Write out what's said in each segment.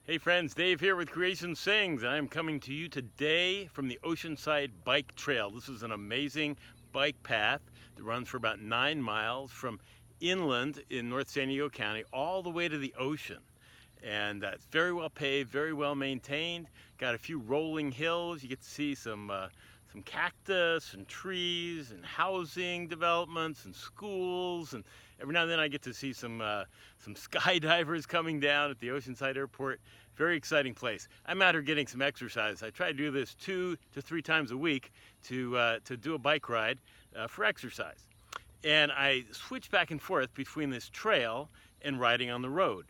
Hey friends, Dave here with Creation Sings, and I'm coming to you today from the Oceanside Bike Trail. This is an amazing bike path that runs for about 9 miles from inland in North San Diego County all the way to the ocean. And it's very well paved, very well maintained, got a few rolling hills. You get to see some cactus and trees and housing developments and schools, and every now and then I get to see some skydivers coming down at the Oceanside Airport. Very exciting place. I'm out here getting some exercise. I try to do this 2 to 3 times a week to do a bike ride for exercise. And I switch back and forth between this trail and riding on the road.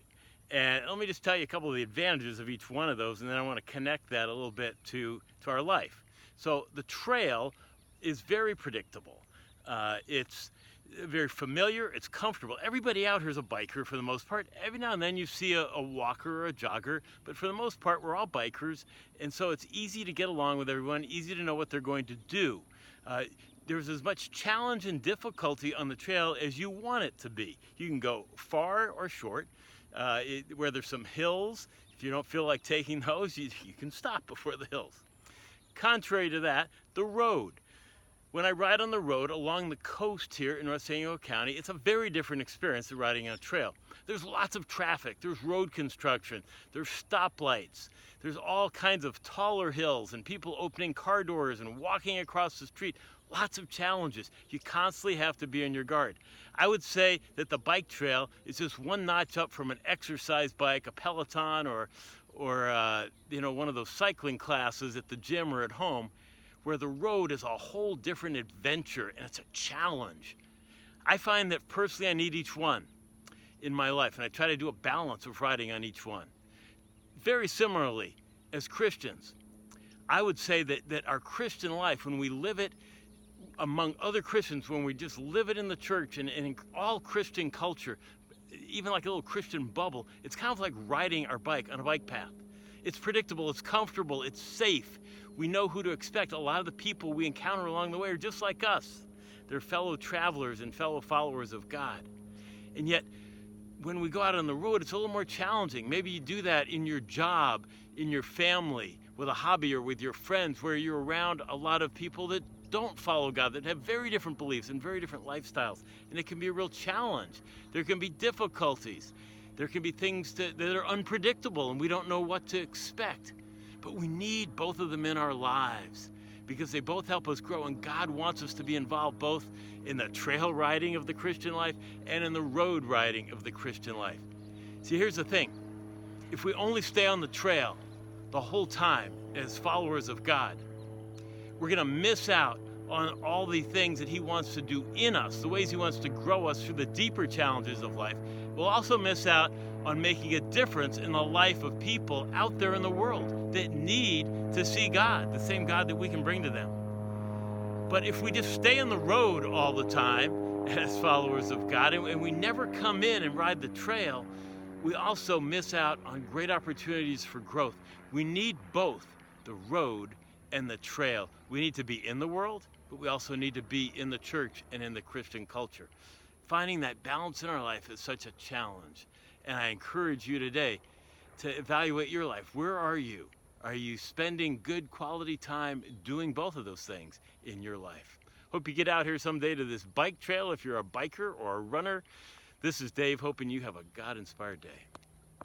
And let me just tell you a couple of the advantages of each one of those, and then I want to connect that a little bit to our life. So the trail is very predictable. It's very familiar, it's comfortable. Everybody out here is a biker for the most part. Every now and then you see a walker or a jogger, but for the most part we're all bikers, and so it's easy to get along with everyone, easy to know what they're going to do. There's as much challenge and difficulty on the trail as you want it to be. You can go far or short. Where there's some hills, if you don't feel like taking those, you can stop before the hills. Contrary to that, the road. When I ride on the road along the coast here in North San Diego County, it's a very different experience than riding on a trail. There's lots of traffic, there's road construction, there's stoplights, there's all kinds of taller hills and people opening car doors and walking across the street. Lots of challenges. You constantly have to be on your guard. I would say that the bike trail is just one notch up from an exercise bike, a Peloton, or one of those cycling classes at the gym or at home, where the road is a whole different adventure and it's a challenge. I find that personally I need each one in my life, and I try to do a balance of riding on each one. Very similarly, as Christians, I would say that our Christian life, when we live it among other Christians, when we just live it in the church and in all Christian culture, even like a little Christian bubble, it's kind of like riding our bike on a bike path. It's predictable, it's comfortable, it's safe. We know who to expect. A lot of the people we encounter along the way are just like us. They're fellow travelers and fellow followers of God. And yet, when we go out on the road, it's a little more challenging. Maybe you do that in your job, in your family, with a hobby, or with your friends, where you're around a lot of people that don't follow God, that have very different beliefs and very different lifestyles. And it can be a real challenge. There can be difficulties. There can be things that are unpredictable and we don't know what to expect. But we need both of them in our lives because they both help us grow, and God wants us to be involved both in the trail riding of the Christian life and in the road riding of the Christian life. See, here's the thing. If we only stay on the trail the whole time as followers of God, we're going to miss out on all the things that He wants to do in us, the ways He wants to grow us through the deeper challenges of life. We'll also miss out on making a difference in the life of people out there in the world that need to see God, the same God that we can bring to them. But if we just stay on the road all the time as followers of God, and we never come in and ride the trail, we also miss out on great opportunities for growth. We need both the road and the trail. We need to be in the world, but we also need to be in the church and in the Christian culture. Finding that balance in our life is such a challenge. And I encourage you today to evaluate your life. Where are you? Are you spending good quality time doing both of those things in your life? Hope you get out here someday to this bike trail if you're a biker or a runner. This is Dave, hoping you have a God-inspired day.